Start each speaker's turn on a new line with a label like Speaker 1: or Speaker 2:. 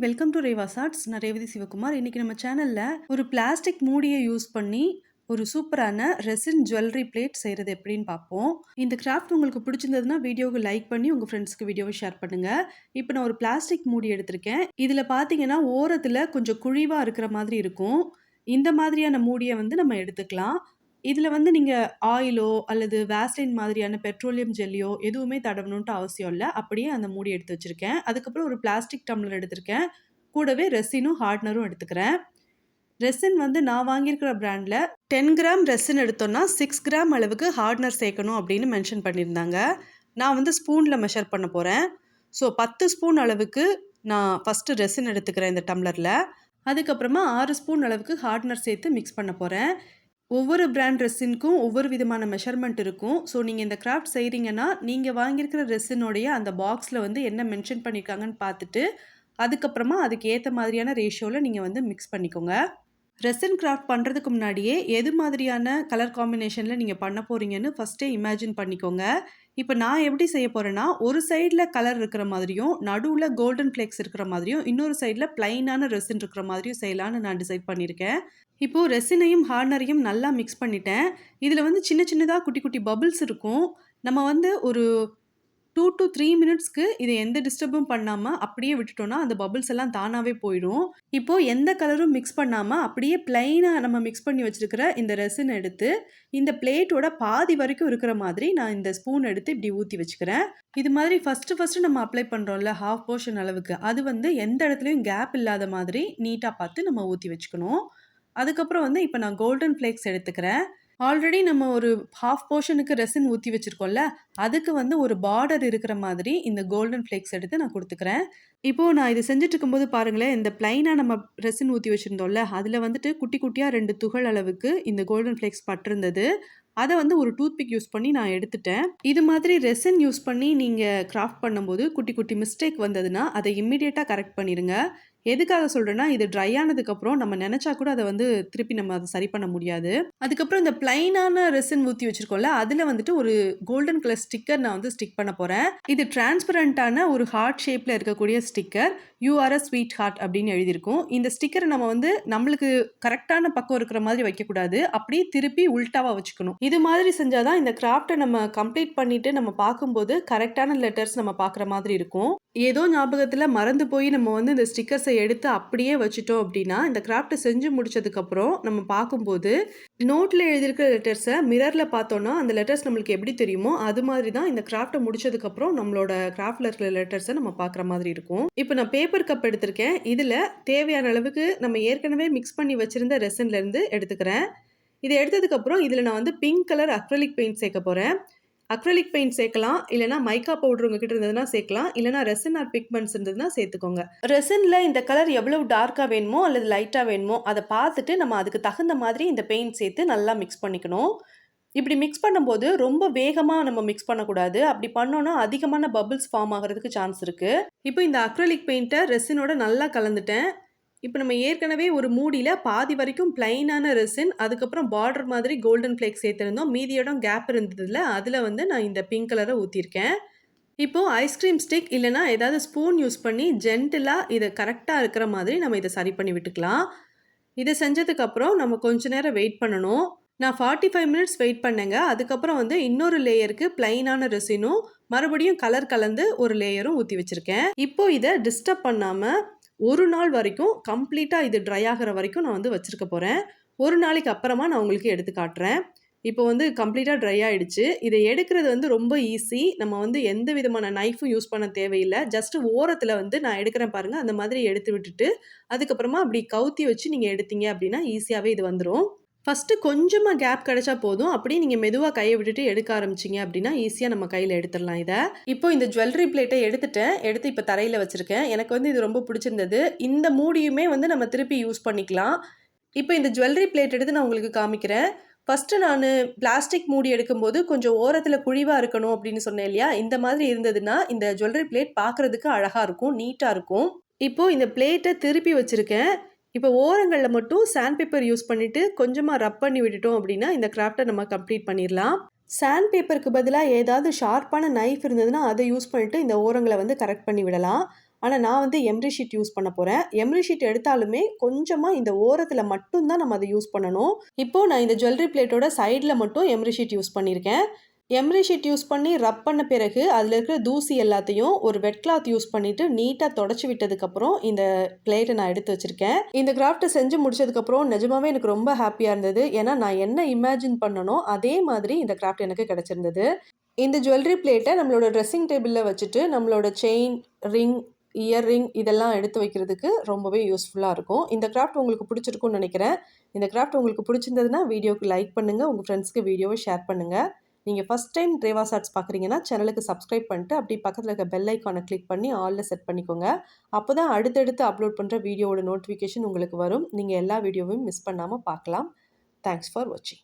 Speaker 1: Welcome to Reva's arts. நான் ரேவதி சிவகுமார். இன்னைக்கு நம்ம சேனல்ல ஒரு பிளாஸ்டிக் மூடியை யூஸ் பண்ணி ஒரு சூப்பரான ரெசின் ஜுவல்லரி பிளேட் செய்கிறது எப்படின்னு பார்ப்போம். இந்த கிராஃப்ட் உங்களுக்கு பிடிச்சிருந்ததுன்னா வீடியோவுக்கு லைக் பண்ணி உங்கள் ஃப்ரெண்ட்ஸ்க்கு வீடியோவை ஷேர் பண்ணுங்க. இப்போ நான் ஒரு பிளாஸ்டிக் மூடி எடுத்திருக்கேன். இதில் பார்த்தீங்கன்னா ஓரத்தில் கொஞ்சம் குழிவாக இருக்கிற மாதிரி இருக்கும். இந்த மாதிரியான மூடியை நம்ம எடுத்துக்கலாம். இதில் நீங்கள் ஆயிலோ அல்லது வேஸ்லின் மாதிரியான பெட்ரோலியம் ஜெல்லியோ எதுவுமே தடவணுன்ட்டு அவசியம் இல்லை. அப்படியே அந்த மூடி எடுத்து வச்சுருக்கேன். அதுக்கப்புறம் ஒரு பிளாஸ்டிக் டம்ளர் எடுத்திருக்கேன். கூடவே ரெசினும் ஹார்ட்னரும் எடுத்துக்கிறேன். ரெசின் நான் வாங்கியிருக்கிற பிராண்டில் 10 கிராம் ரெசின் எடுத்தோன்னா 6 கிராம் அளவுக்கு ஹார்ட்னர் சேர்க்கணும் அப்படின்னு மென்ஷன் பண்ணியிருந்தாங்க. நான் ஸ்பூனில் மெஷர் பண்ண போகிறேன். ஸோ 10 ஸ்பூன் அளவுக்கு நான் ஃபஸ்ட்டு ரெசின் எடுத்துக்கிறேன் இந்த டம்ளரில். அதுக்கப்புறமா 6 ஸ்பூன் அளவுக்கு ஹார்ட்னர் சேர்த்து மிக்ஸ் பண்ண போகிறேன். ஒவ்வொரு பிராண்ட் ரெசினுக்கும் ஒவ்வொரு விதமான மெஷர்மெண்ட் இருக்கும். ஸோ நீங்கள் இந்த கிராஃப்ட் செய்கிறீங்கன்னா நீங்கள் வாங்கியிருக்கிற ரெசினோடைய அந்த பாக்ஸில் என்ன மென்ஷன் பண்ணியிருக்காங்கன்னு பார்த்துட்டு அதுக்கப்புறமா அதுக்கு ஏற்ற மாதிரியான ரேஷியோவில் நீங்கள் மிக்ஸ் பண்ணிக்கோங்க. ரெசின் கிராஃப்ட் பண்ணுறதுக்கு முன்னாடியே எது மாதிரியான கலர் காம்பினேஷனில் நீங்கள் பண்ண போகிறீங்கன்னு ஃபஸ்ட்டே இமேஜின் பண்ணிக்கோங்க. இப்போ நான் எப்படி செய்ய போகிறேன்னா, ஒரு சைடில் கலர் இருக்கிற மாதிரியும் நடுவில் கோல்டன் ஃப்ளேக்ஸ் இருக்கிற மாதிரியும் இன்னொரு சைடில் பிளைனான ரெசின் இருக்கிற மாதிரியும் செய்யலான்னு நான் டிசைட் பண்ணியிருக்கேன். இப்போது ரெசினையும் ஹார்ட்னரையும் நல்லா மிக்ஸ் பண்ணிட்டேன். இதில் சின்ன சின்னதாக குட்டி குட்டி பபிள்ஸ் இருக்கும். நம்ம ஒரு 2 to 3 மினிட்ஸ்க்கு இதை எந்த டிஸ்டர்பும் பண்ணாமல் அப்படியே விட்டுட்டோன்னா அந்த பபிள்ஸ் எல்லாம் தானாகவே போயிடும். இப்போது எந்த கலரும் மிக்ஸ் பண்ணாமல் அப்படியே பிளைனாக நம்ம மிக்ஸ் பண்ணி வச்சுருக்கிற இந்த ரெசின் எடுத்து இந்த பிளேட்டோட பாதி வரைக்கும் இருக்கிற மாதிரி நான் இந்த ஸ்பூன் எடுத்து இப்படி ஊற்றி வச்சுக்கிறேன். இது மாதிரி ஃபஸ்ட்டு நம்ம அப்ளை பண்ணுறோம்ல ஹாஃப் போர்ஷன் அளவுக்கு, அது எந்த இடத்துலையும் கேப் இல்லாத மாதிரி நீட்டாக பார்த்து நம்ம ஊற்றி வச்சுக்கணும். அதுக்கப்புறம் இப்போ நான் கோல்டன் ஃப்ளேக்ஸ் எடுத்துக்கிறேன். ஆல்ரெடி நம்ம ஒரு ஹாஃப் போர்ஷனுக்கு ரெசின் ஊற்றி வச்சுருக்கோம்ல, அதுக்கு ஒரு பார்டர் இருக்கிற மாதிரி இந்த கோல்டன் ஃப்ளேக்ஸ் எடுத்து நான் கொடுத்துக்கிறேன். இப்போது நான் இது செஞ்சுட்டு இருக்கும்போது பாருங்களேன், இந்த பிளைனாக நம்ம ரெசின் ஊற்றி வச்சுருந்தோம்ல, அதில் குட்டி குட்டியாக 2 துகள் அளவுக்கு இந்த கோல்டன் ஃப்ளேக்ஸ் பட்டிருந்தது. அதை ஒரு டூத்பிக் யூஸ் பண்ணி நான் எடுத்துட்டேன். இது மாதிரி ரெசின் யூஸ் பண்ணி நீங்கள் கிராஃப்ட் பண்ணும்போது குட்டி குட்டி மிஸ்டேக் வந்ததுன்னா அதை இம்மிடியேட்டாக கரெக்ட் பண்ணிடுங்க. எதுக்காக சொல்கிறேன்னா, இது ட்ரை ஆனதுக்கப்புறம் நம்ம நினச்சா கூட அதை திருப்பி நம்ம அதை சரி பண்ண முடியாது. அதுக்கப்புறம் இந்த பிளைனான ரெசின் ஊற்றி வச்சுருக்கோம்ல, அதில் ஒரு golden colour sticker non stick பண்ண போகிறேன். இது டிரான்ஸ்பரண்ட்டான ஒரு ஹார்ட் ஷேப்பில் இருக்கக்கூடிய ஸ்டிக்கர். யூஆர் ஸ்வீட் ஹார்ட் அப்படின்னு எழுதியிருக்கும். இந்த ஸ்டிக்கரை நம்ம நம்மளுக்கு கரெக்டான பக்கம் இருக்கிற மாதிரி வைக்கக்கூடாது, அப்படியே திருப்பி உல்ட்டாவாக வச்சுக்கணும். இது மாதிரி செஞ்சால் தான் இந்த கிராஃப்டை நம்ம கம்ப்ளீட் பண்ணிவிட்டு நம்ம பார்க்கும்போது கரெக்டான லெட்டர்ஸ் நம்ம பார்க்குற மாதிரி இருக்கும். ஏதோ ஞாபகத்தில் மறந்து போய் நம்ம இந்த ஸ்டிக்கர்ஸை எடுத்து அப்படியே வச்சுட்டோம் அப்படின்னா இந்த கிராஃப்டை செஞ்சு முடிச்சதுக்கப்புறம் நம்ம பார்க்கும்போது நோட்டில் எழுதியிருக்கிற லெட்டர்ஸை மிரரில் பார்த்தோன்னா அந்த லெட்டர்ஸ் நம்மளுக்கு எப்படி தெரியுமோ அது மாதிரி தான் இந்த கிராஃப்டை முடிச்சதுக்கப்புறம் நம்மளோட கிராஃப்டில் இருக்கிற லெட்டர்ஸை நம்ம பார்க்குற மாதிரி இருக்கும். இப்போ நான் பேப்பர் கப் எடுத்திருக்கேன். இதில் தேவையான அளவுக்கு நம்ம ஏற்கனவே மிக்ஸ் பண்ணி வச்சுருந்த ரெசின்லேருந்து எடுத்துக்கிறேன். இதை எடுத்ததுக்கப்புறம் இதில் நான் பிங்க் கலர் அக்ரிலிக் பெயிண்ட் சேர்க்க போகிறேன். அக்ரிலிக் பெயிண்ட் சேர்க்கலாம், இல்லைனா மைக்கா பவுடர் உங்ககிட்ட இருந்ததுன்னா சேர்க்கலாம், இல்லைனா ரெசின் ஆர் பிக்மெண்ட்ஸ் இருந்ததுன்னா சேர்த்துக்கோங்க. ரெசினில் இந்த கலர் எவ்வளவு டார்க்காக வேணுமோ அல்லது லைட்டாக வேணுமோ அதை பார்த்துட்டு நம்ம அதுக்கு தகுந்த மாதிரி இந்த பெயிண்ட் சேர்த்து நல்லா மிக்ஸ் பண்ணிக்கணும். இப்படி மிக்ஸ் பண்ணும்போது ரொம்ப வேகமாக நம்ம மிக்ஸ் பண்ணக்கூடாது. அப்படி பண்ணோன்னா அதிகமான பபிள்ஸ் ஃபார்ம் ஆகிறதுக்கு சான்ஸ் இருக்குது. இப்போ இந்த அக்ரிலிக் பெயிண்ட்டை ரெசினோட நல்லா கலந்துட்டேன். இப்போ நம்ம ஏற்கனவே ஒரு மூடியில் பாதி வரைக்கும் பிளைனான ரெசின், அதுக்கப்புறம் பார்டர் மாதிரி கோல்டன் ஃப்ளேக்ஸ் சேர்த்துருந்தோம். மீதி இடம் கேப் இருந்ததில்ல, அதில் நான் இந்த பிங்க் கலரை ஊற்றிருக்கேன். இப்போது ஐஸ்கிரீம் ஸ்டிக் இல்லைனா ஏதாவது ஸ்பூன் யூஸ் பண்ணி ஜென்டிலாக இதை கரெக்டாக இருக்கிற மாதிரி நம்ம இதை சரி பண்ணி விட்டுக்கலாம். இதை செஞ்சதுக்கப்புறம் நம்ம கொஞ்ச நேரம் வெயிட் பண்ணணும். நான் 45 மினிட்ஸ் வெயிட் பண்ணேங்க. அதுக்கப்புறம் இன்னொரு லேயருக்கு பிளைனான ரெசினும் மறுபடியும் கலர் கலந்து ஒரு லேயரும் ஊற்றி வச்சுருக்கேன். இப்போ இதை டிஸ்டர்ப் பண்ணாமல் ஒரு நாள் வரைக்கும் கம்ப்ளீட்டாக இது ட்ரை ஆகிற வரைக்கும் நான் வச்சுருக்க போகிறேன். ஒரு நாளைக்கு அப்புறமா நான் உங்களுக்கு எடுத்து காட்டுறேன். இப்போ கம்ப்ளீட்டாக ட்ரை ஆகிடுச்சு. இதை எடுக்கிறது ரொம்ப ஈஸி. நம்ம எந்த விதமான நைஃபும் யூஸ் பண்ண தேவையில்லை. ஜஸ்ட்டு ஓரத்தில் நான் எடுக்கிறேன் பாருங்கள், அந்த மாதிரி எடுத்து விட்டுட்டு அதுக்கப்புறமா அப்படி கவுத்தி வச்சு நீங்கள் எடுத்தீங்க அப்படின்னா ஈஸியாகவே இது வந்துடும். ஃபஸ்ட்டு கொஞ்சமாக கேப் கிடைச்சா போதும். அப்படியே நீங்கள் மெதுவாக கையை விட்டுட்டு எடுக்க ஆரம்பிச்சிங்க அப்படின்னா ஈஸியாக நம்ம கையில் எடுத்துடலாம் இதை. இப்போ இந்த ஜுவல்லரி பிளேட்டை எடுத்து இப்போ தரையில் வச்சுருக்கேன். எனக்கு இது ரொம்ப பிடிச்சிருந்தது. இந்த மூடியுமே நம்ம திருப்பி யூஸ் பண்ணிக்கலாம். இப்போ இந்த ஜுவல்லரி பிளேட் எடுத்து நான் உங்களுக்கு காமிக்கிறேன். ஃபஸ்ட்டு நான் பிளாஸ்டிக் மூடி எடுக்கும்போது கொஞ்சம் ஓரத்தில் குழிவாக இருக்கணும் அப்படின்னு சொன்னேன் இல்லையா, இந்த மாதிரி இருந்ததுன்னா இந்த ஜுவல்லரி பிளேட் பார்க்குறதுக்கு அழகாக இருக்கும், நீட்டாக இருக்கும். இப்போது இந்த பிளேட்டை திருப்பி வச்சுருக்கேன். இப்போ ஓரங்களில் மட்டும் சாண்ட் பேப்பர் யூஸ் பண்ணிவிட்டு கொஞ்சமாக ரப் பண்ணி விட்டுட்டோம் அப்படின்னா இந்த கிராஃப்டை நம்ம கம்ப்ளீட் பண்ணிடலாம். சாண்ட் பேப்பருக்கு பதிலாக ஏதாவது ஷார்ப்பான நைஃப் இருந்ததுன்னா அதை யூஸ் பண்ணிவிட்டு இந்த ஓரங்களை கரெக்ட் பண்ணி விடலாம். ஆனா நான் வந்து எம்ரி ஷீட் யூஸ் பண்ண போறேன். எம்ரி ஷீட் எடுத்தாலுமே கொஞ்சமா இந்த ஓரத்துல மட்டும் தான் நம்ம அத யூஸ் பண்ணணும். இப்போ நான் இந்த ஜுவல்லரி பிளேட்டோட சைடுல மட்டும் எம்ரி ஷீட் யூஸ் பண்ணியிருக்கேன். எம்ரி ஷீட் யூஸ் பண்ணி ரப் பண்ண பிறகு அதில் இருக்கிற தூசி எல்லாத்தையும் ஒரு வெட் கிளாத் யூஸ் பண்ணிட்டு நீட்டாக தொடச்சி விட்டதுக்கப்புறம் இந்த பிளேட்டை நான் எடுத்து வச்சிருக்கேன். இந்த கிராஃப்ட்டை செஞ்சு முடிச்சதுக்கப்புறம் நிஜமாவே எனக்கு ரொம்ப ஹாப்பியாக இருந்தது. ஏன்னா நான் என்ன இமேஜின் பண்ணனோ அதே மாதிரி இந்த கிராஃப்ட் எனக்கு கிடைச்சிருந்தது. இந்த ஜுவல்லரி பிளேட்டை நம்மளோட ட்ரெஸ்ஸிங் டேபிளில் வச்சுட்டு நம்மளோட செயின், ரிங், இயர்ரிங் இதெல்லாம் எடுத்து வைக்கிறதுக்கு ரொம்பவே யூஸ்ஃபுல்லாக இருக்கும். இந்த கிராஃப்ட் உங்களுக்கு பிடிச்சிருக்கும்னு நினைக்கிறேன். இந்த கிராஃப்ட் உங்களுக்கு பிடிச்சிருந்ததுன்னா வீடியோக்கு லைக் பண்ணுங்கள், உங்கள் ஃப்ரெண்ட்ஸ்க்கு வீடியோவை ஷேர் பண்ணுங்கள். நீங்கள் ஃபஸ்ட் டைம் ரேவாஸ் ஆர்ட்ஸ் பார்க்குறீங்கன்னா சேனலுக்கு சப்ஸ்கிரைப் பண்ணிட்டு அப்படி பக்கத்தில் இருக்க பெல் ஐக்கானை கிளிக் பண்ணி ஆலில் செட் பண்ணிக்கோங்க. அப்போ தான் அடுத்தடுத்து அப்லோட் பண்ணுற வீடியோவோட நோட்டிஃபிகேஷன் உங்களுக்கு வரும். நீங்கள் எல்லா வீடியோவையும் மிஸ் பண்ணாமல் பார்க்கலாம். தேங்க்ஸ் ஃபார் வாட்சிங்.